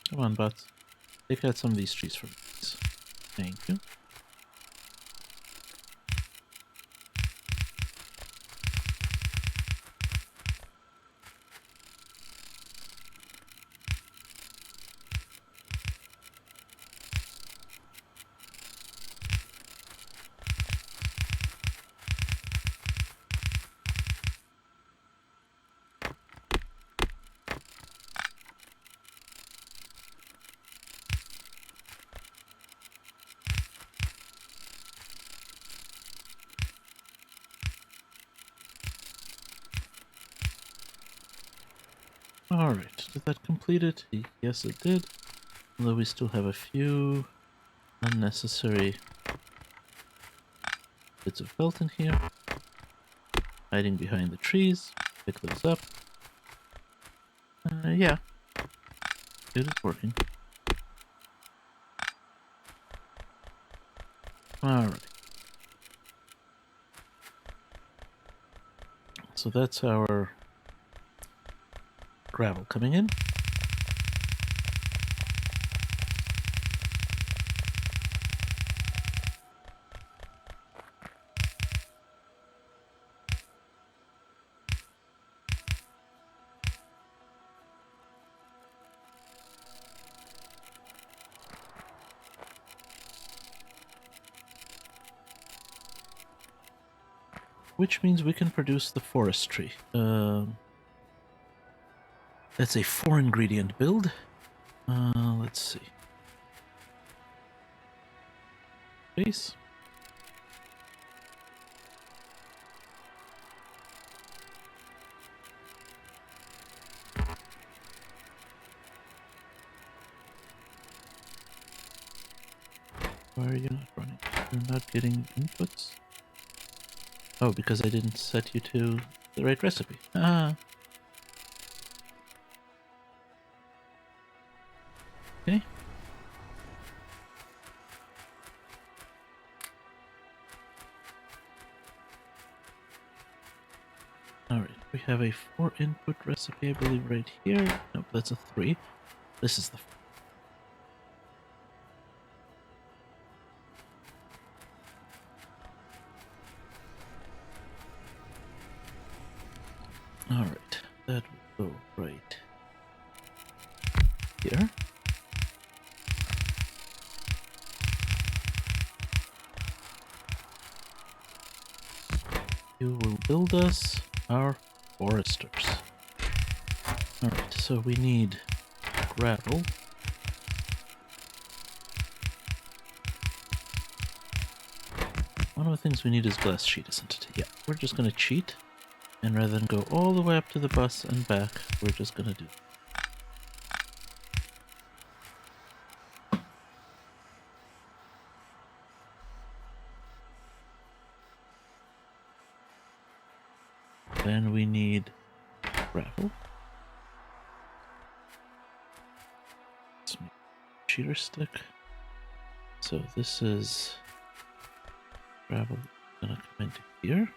Come on, bots. Take out some of these trees for me, please. Thank you. Alright, did that complete it? Yes, it did. Although we still have a few unnecessary bits of felt in here. Hiding behind the trees. Pick those up. Yeah. It is working. Alright. So that's our gravel coming in. Which means we can produce the forestry. That's a 4-ingredient build. Let's see. Base. Why are you not running? You're not getting inputs? Oh, because I didn't set you to the right recipe. Ah. Okay. Alright, we have a 4-input recipe, I believe, right here. Nope, that's a 3. This is the 4. Alright, that will go right here. You will build us our foresters. Alright, so we need gravel. One of the things we need is glass sheet, isn't it? Yeah, we're just gonna cheat. And rather than go all the way up to the bus and back, we're just gonna do. Then we need gravel. Let's make a cheater stick. So this is gravel gonna come into here.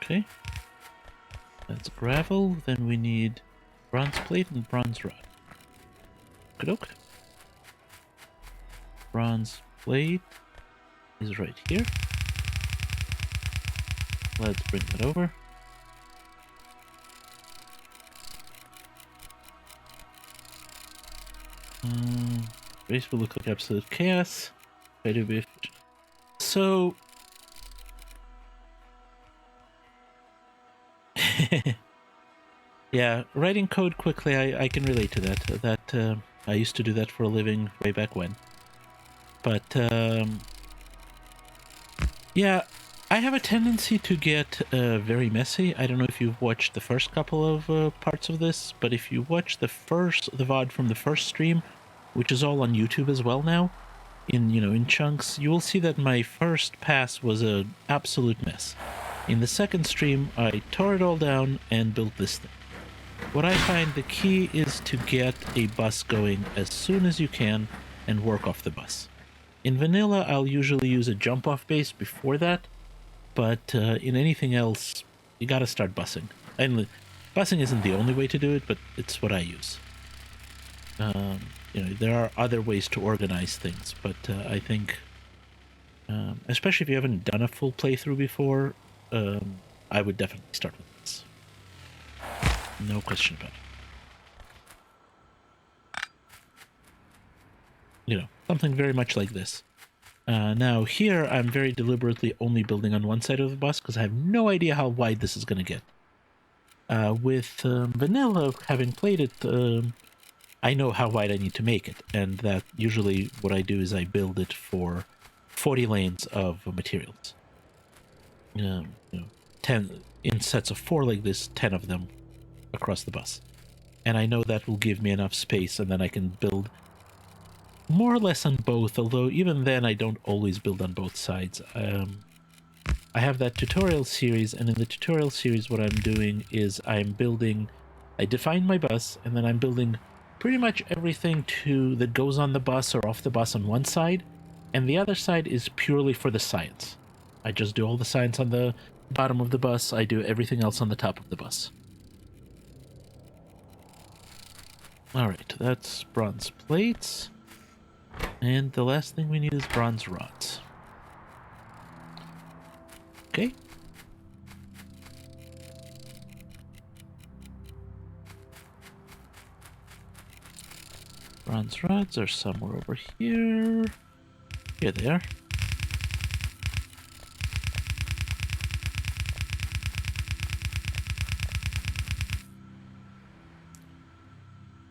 Okay. That's gravel. Then we need bronze plate and bronze rod. Good. Bronze plate is right here. Let's bring that over. Race will look like absolute chaos. Try to be efficient. So yeah, writing code quickly, I can relate to that. I used to do that for a living way back when. But yeah, I have a tendency to get very messy. I don't know if you've watched the first couple of parts of this, but if you watch the VOD from the first stream, which is all on YouTube as well now, in chunks, you will see that my first pass was an absolute mess. In the second stream, I tore it all down and built this thing. What I find the key is to get a bus going as soon as you can and work off the bus. In vanilla, I'll usually use a jump-off base before that, but in anything else, you gotta start bussing. And bussing isn't the only way to do it, but it's what I use. There are other ways to organize things, but I think, especially if you haven't done a full playthrough before, I would definitely start with this. No question about it. Something very much like this. Now here, I'm very deliberately only building on one side of the bus because I have no idea how wide this is going to get. With vanilla, having played it, I know how wide I need to make it, and that usually what I do is I build it for 40 lanes of materials. 10 in sets of 4 like this, 10 of them across the bus. And I know that will give me enough space, and then I can build more or less on both, although even then I don't always build on both sides. I have that tutorial series, and in the tutorial series what I'm doing is I define my bus, and then I'm building pretty much everything that goes on the bus or off the bus on one side, and the other side is purely for the science. I just do all the science on the bottom of the bus, I do everything else on the top of the bus. Alright, that's bronze plates. And the last thing we need is bronze rods. Okay. Bronze rods are somewhere over here. Here they are.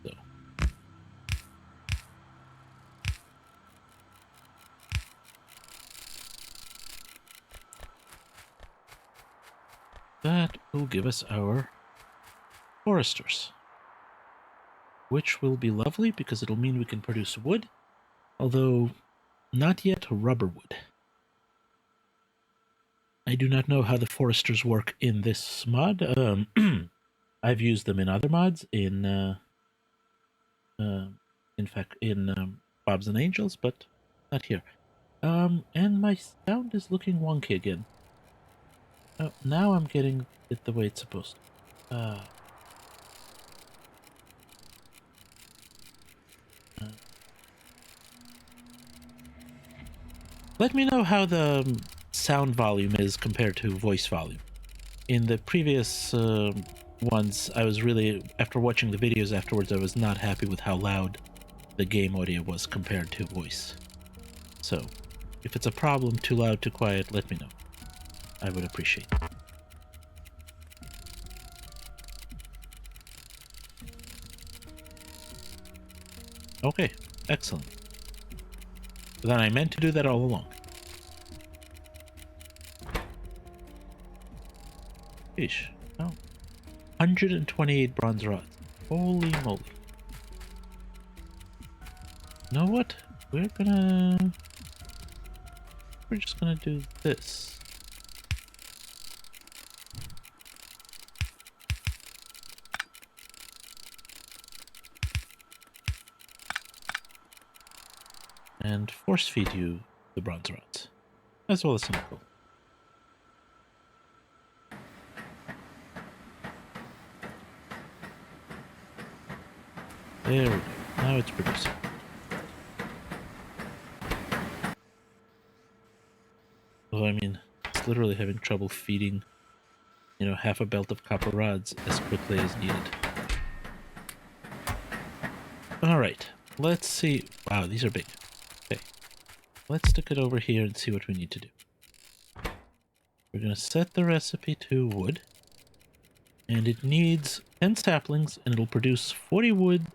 So. That will give us our foresters, which will be lovely because it'll mean we can produce wood, although not yet rubber wood. I do not know how the foresters work in this mod. I've used them in other mods, in fact, in Bobs and Angels, but not here. And my sound is looking wonky again. Oh, now I'm getting it the way it's supposed to. Let me know how the sound volume is compared to voice volume. In the previous ones, I was really, after watching the videos afterwards, I was not happy with how loud the game audio was compared to voice. So, if it's a problem, too loud, too quiet, let me know. I would appreciate it. Okay, excellent. Then I meant to do that all along. Ish. Oh. 128 bronze rods. Holy moly. You know what? We're just gonna do this. And force feed you the bronze rods, as well as some coal. There we go. Now it's producing. Well, I mean, it's literally having trouble feeding, half a belt of copper rods as quickly as needed. Alright, let's see. Wow, these are big. Okay. Let's stick it over here and see what we need to do. We're going to set the recipe to wood. And it needs 10 saplings, and it'll produce 40 wood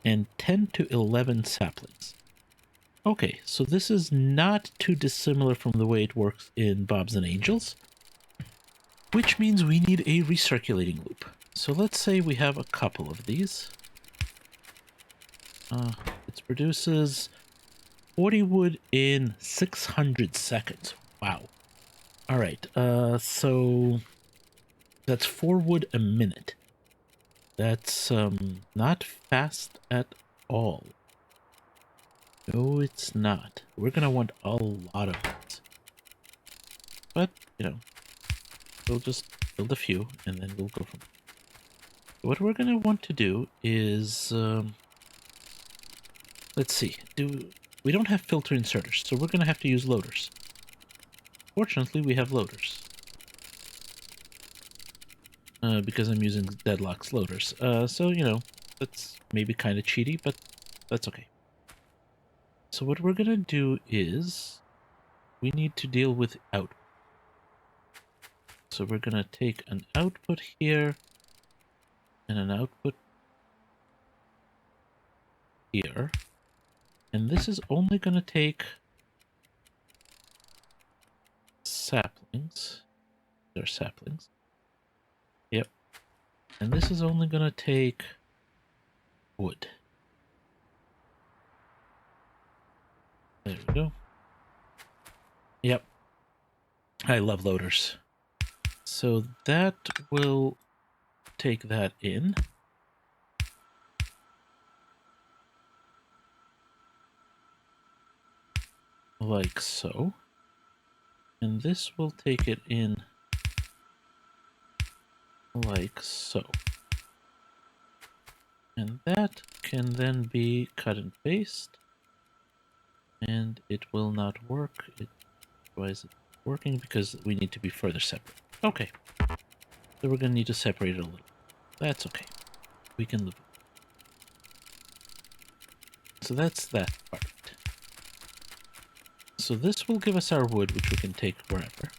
and 10 to 11 saplings. Okay, so this is not too dissimilar from the way it works in Bob's and Angels, which means we need a recirculating loop. So let's say we have a couple of these. It produces 40 wood in 600 seconds. Wow. All right, so that's 4 wood a minute. That's not fast at all. No, it's not. We're gonna want a lot of it. But, you know, we'll just build a few and then we'll go from there. What we're gonna want to do is, let's see, we don't have filter inserters, so we're gonna have to use loaders. Fortunately, we have loaders. Because I'm using Deadlock's loaders. So, you know, that's maybe kind of cheaty, but that's okay. So what we're gonna do is we need to deal with output. So we're gonna take an output here and an output here. And this is only gonna take saplings. They're saplings. Yep. And this is only gonna take wood. There we go. Yep. I love loaders. So that will take that in. Like so. And this will take it in like so. And that can then be cut and paste. And it will not work. Why is it working? Because we need to be further separate. Okay. So we're going to need to separate it a little. That's okay. We can live with it. So that's that part. So this will give us our wood, which we can take wherever.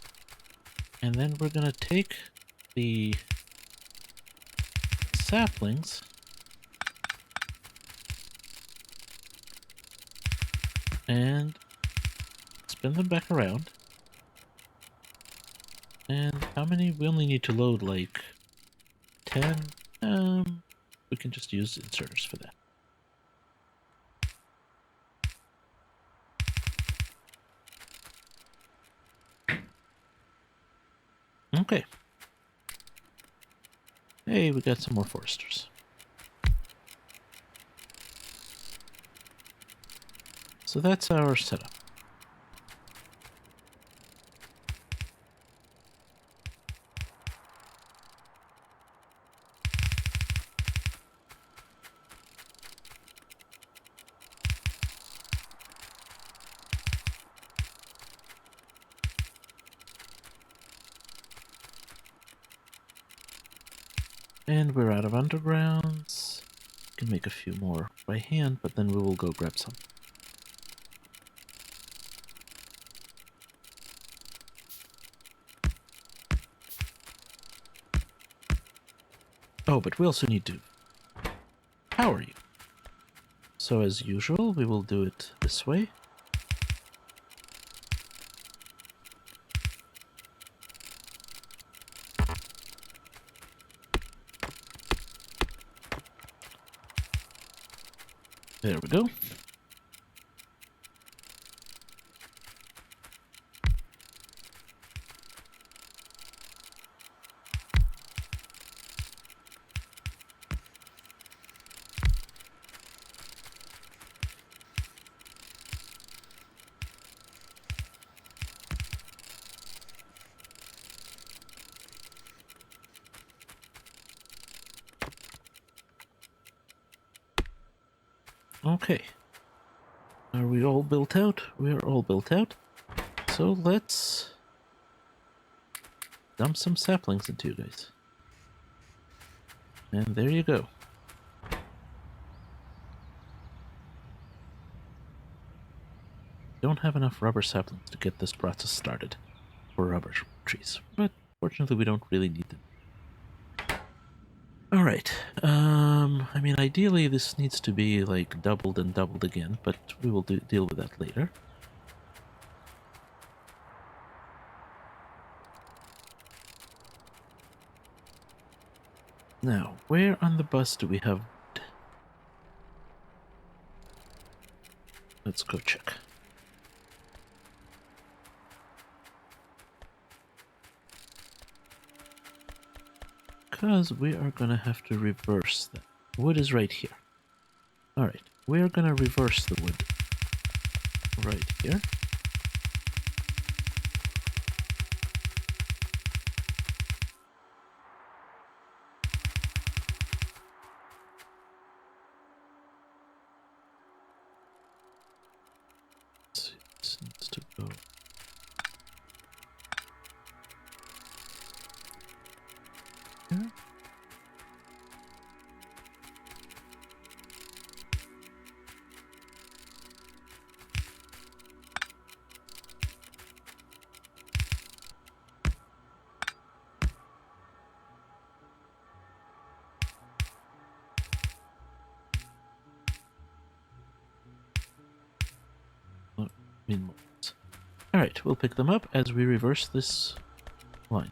And then we're going to take the saplings and spin them back around. And how many? We only need to load like 10. We can just use inserters for that. Okay. Hey, we got some more foresters. So that's our setup. And we're out of undergrounds. We can make a few more by hand, but then we will go grab some. Oh, but we also need to power you. So as usual, we will do it this way. There we go. Okay. Are we all built out? We are all built out. So let's dump some saplings into you guys. And there you go. Don't have enough rubber saplings to get this process started for rubber trees, but fortunately we don't really need them. Alright, I mean, ideally this needs to be, like, doubled and doubled again, but we will deal with that later. Now, where on the bus do we have wood? Let's go check. Because we are gonna have to reverse that. Wood is right here. Alright, we're gonna reverse the wood right here. Let's see, this needs to go. Here. Alright, we'll pick them up as we reverse this line.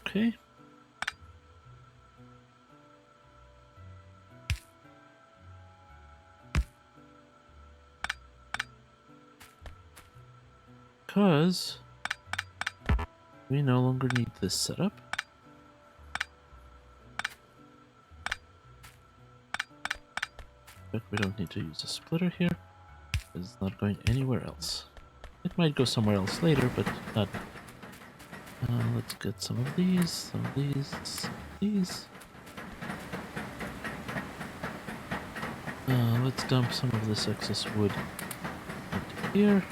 Okay. Because we no longer need this setup. But we don't need to use a splitter here. It's not going anywhere else. It might go somewhere else later, but not. Let's get some of these, some of these, some of these. Let's dump some of this excess wood into here.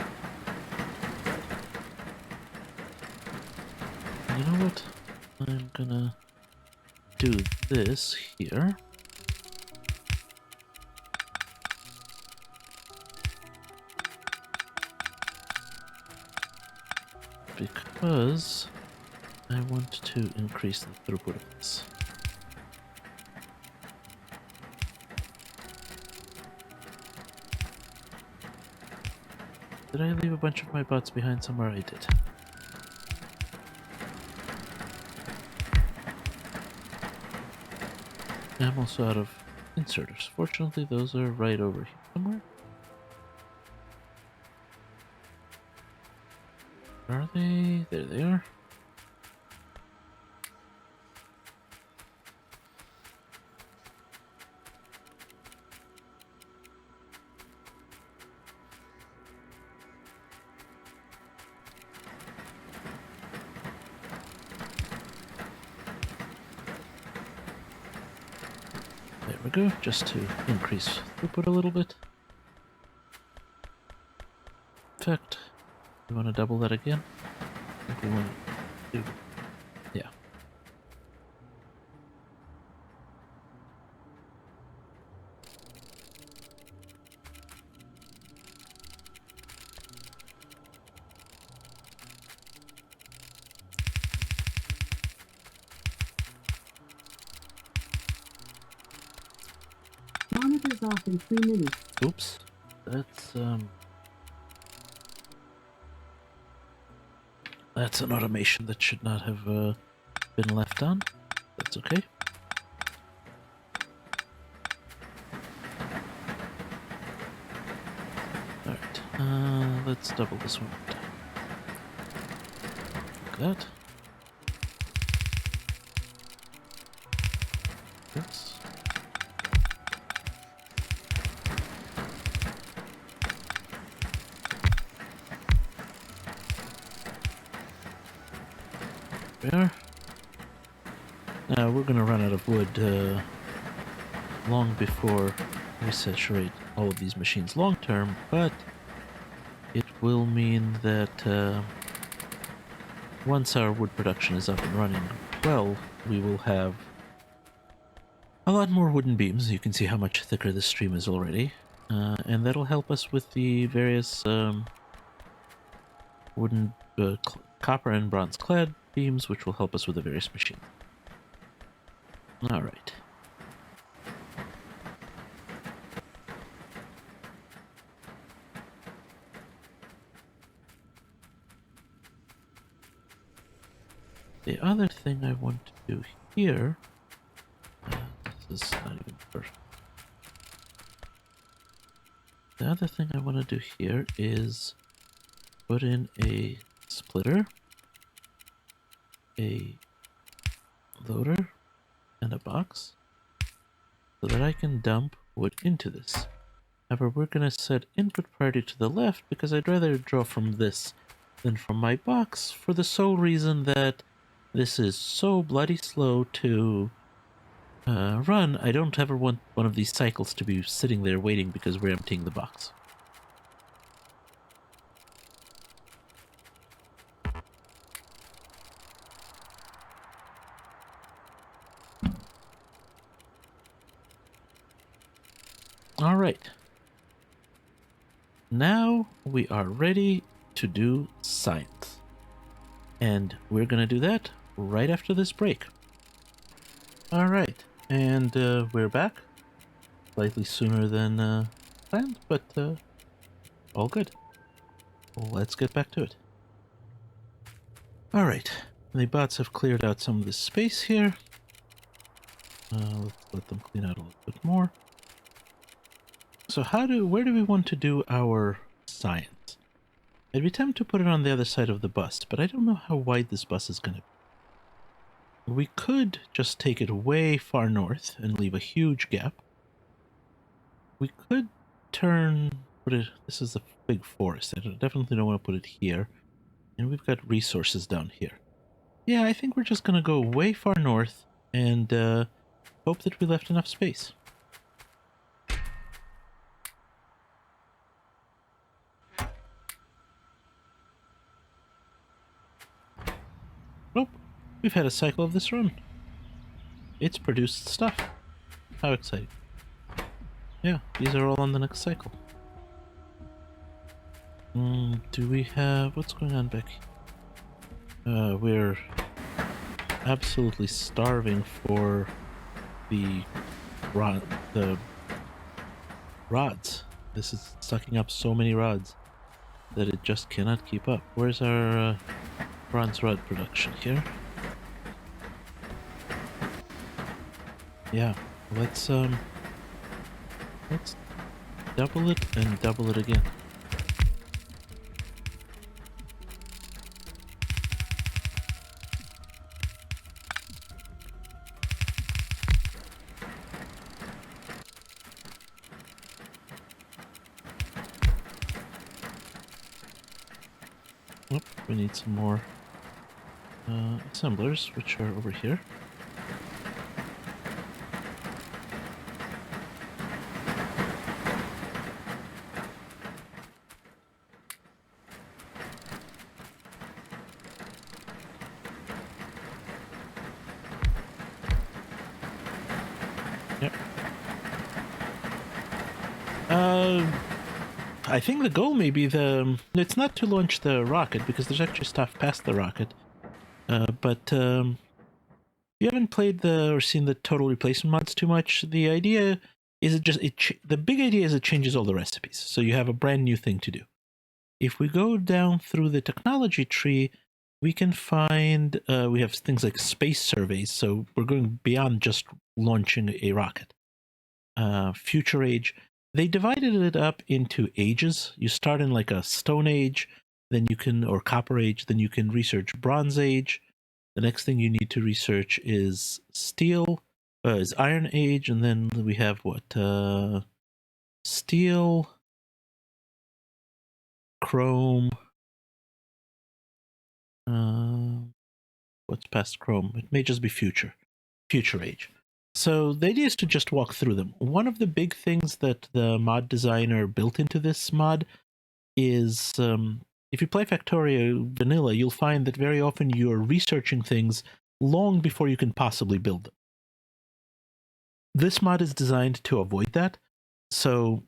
You know what? I'm gonna do this here. Because I want to increase the throughput of this. Did I leave a bunch of my bots behind somewhere? I did. I'm also out of inserters. Fortunately, those are right over here somewhere. Where are they? There they are. There we go, just to increase throughput a little bit. In fact, we want to double that again. I think we want to do, yeah. Monitors off in 3 minutes. Oops, that's an automation that should not have been left on. That's okay. Alright, let's double this one. Like that. Oops. There. Now we're gonna run out of wood long before we saturate all of these machines long term, but it will mean that once our wood production is up and running well, we will have a lot more wooden beams. You can see how much thicker this stream is already. And that'll help us with the various wooden, copper and bronze clad beams, which will help us with the various machines. Alright. The other thing I want to do here... this is not even perfect. The other thing I want to do here is put in a splitter, a loader, and a box so that I can dump wood into this. However, we're going to set input priority to the left because I'd rather draw from this than from my box for the sole reason that this is so bloody slow to run. I don't ever want one of these cycles to be sitting there waiting because we're emptying the box. All right. Now we are ready to do science. And we're going to do that right after this break. All right. And we're back. Slightly sooner than planned, but all good. Let's get back to it. All right. The bots have cleared out some of the space here. Let's let them clean out a little bit more. So where do we want to do our science? I'd be tempted to put it on the other side of the bus, but I don't know how wide this bus is going to be. We could just take it way far north and leave a huge gap. We could this is a big forest. I definitely don't want to put it here. And we've got resources down here. Yeah, I think we're just going to go way far north and hope that we left enough space. Nope, we've had a cycle of this run. It's produced stuff. How exciting. Yeah, these are all on the next cycle. Do we have... what's going on back here? We're absolutely starving for the rods. This is sucking up so many rods that it just cannot keep up. Where's our bronze rod production here? Yeah, let's double it and double it again. Oh, we need some more assemblers, which are over here. Yep. I think the goal may be it's not to launch the rocket because there's actually stuff past the rocket. But if you haven't played or seen the total replacement mods too much, the idea is the big idea is it changes all the recipes. So you have a brand new thing to do. If we go down through the technology tree, we can find, we have things like space surveys. So we're going beyond just launching a rocket. Future age. They divided it up into ages. You start in like a Stone Age, then you can, or Copper Age, then you can research Bronze Age. The next thing you need to research is is Iron Age, and then we have what? Steel, Chrome. What's past Chrome? It may just be Future Age. So the idea is to just walk through them. One of the big things that the mod designer built into this mod is if you play Factorio vanilla, you'll find that very often you're researching things long before you can possibly build them. This mod is designed to avoid that. So,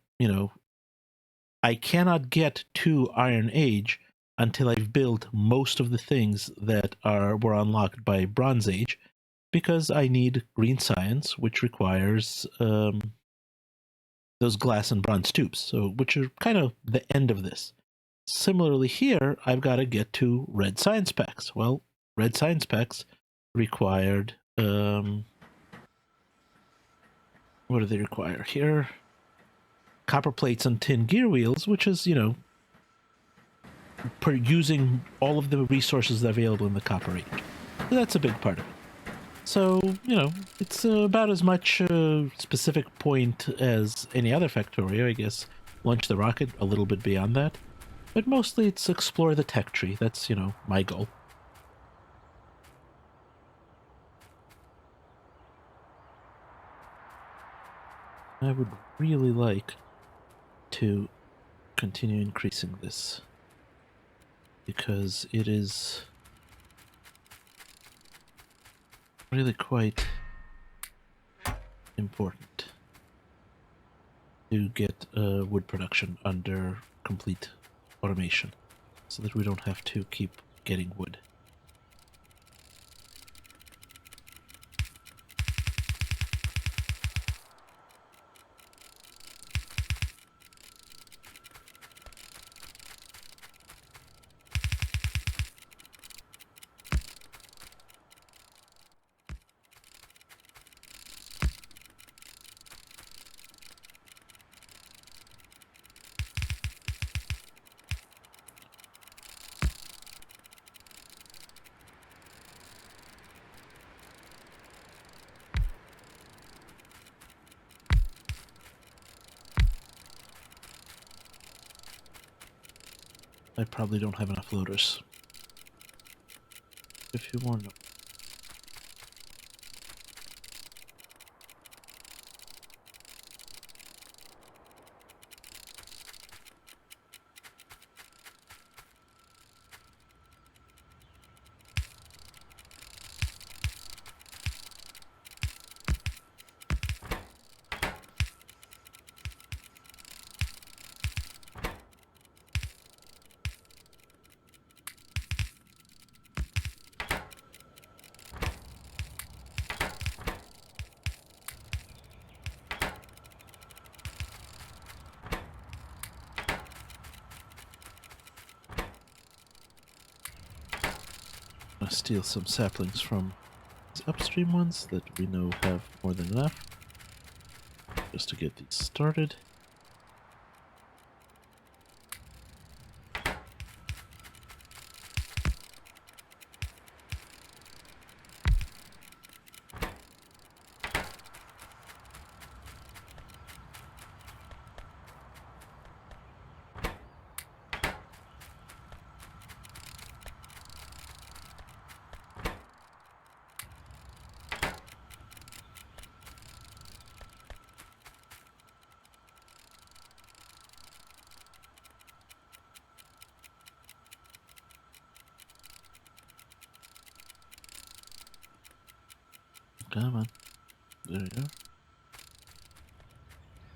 I cannot get to Iron Age until I've built most of the things that were unlocked by Bronze Age, because I need green science, which requires those glass and bronze tubes, which are kind of the end of this. Similarly here, I've got to get to red science packs. Well, red science packs required what do they require here? Copper plates and tin gear wheels, which is, using all of the resources that are available in the Copper Age. So that's a big part of it. So, it's about as much specific point as any other Factorio, I guess. Launch the rocket a little bit beyond that. But mostly it's explore the tech tree. That's, my goal. I would really like to continue increasing this, because it is really quite important to get wood production under complete automation, so that we don't have to keep getting wood. I probably don't have enough loaders. A few more, no. I'm gonna steal some saplings from these upstream ones that we know have more than enough, just to get these started. Come on. There you go.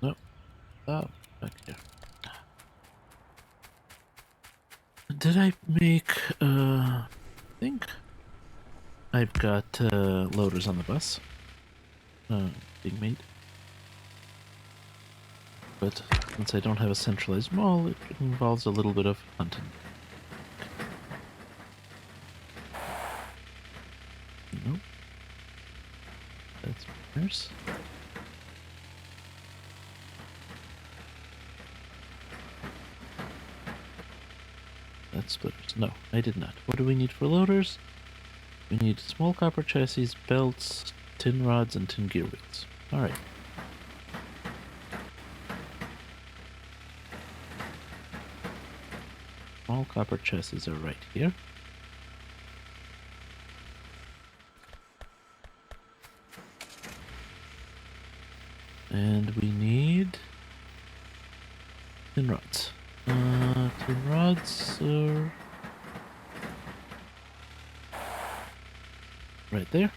Nope. Oh, back here. Did I make, I think I've got loaders on the bus being made. But since I don't have a centralized mall, it involves a little bit of hunting. Nope. That's repairs. That's splitters. No, I did not. What do we need for loaders? We need small copper chassis, belts, tin rods, and tin gear wheels. Alright. Small copper chassis are right here. And we need tin rods. Tin rods are right there.